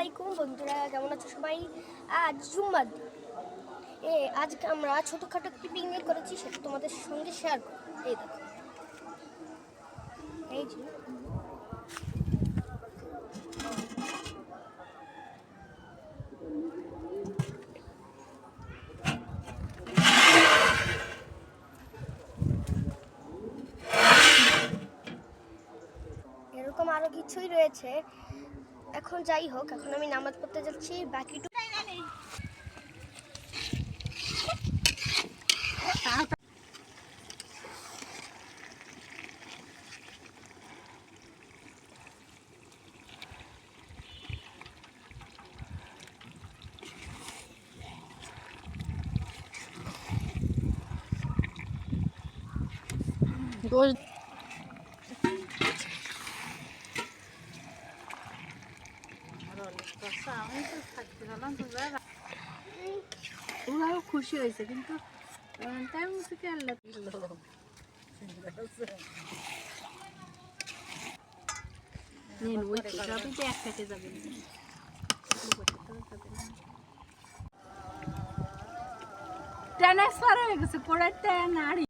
আলাইকুম বন্ধুরা, কেমন আছো সবাই? আজ জুম্মার দিন। আজকে আমরা ছোটোখাটো একটি পিকনিক করেছি, সেটা তোমাদের সঙ্গে শেয়ার করব। এই দেখো, এই যে এরকম আরো কিছুই রয়েছে। এখন যাই হোক, এখন আমি নামাজ পড়তে যাচ্ছি। বাকিটুকু ওরাও খুশি হয়েছে, কিন্তু টাইম থেকে আল্লাহ এক কেটে যাবে ট্রান্সফার হয়ে গেছে পরের নাড়ি।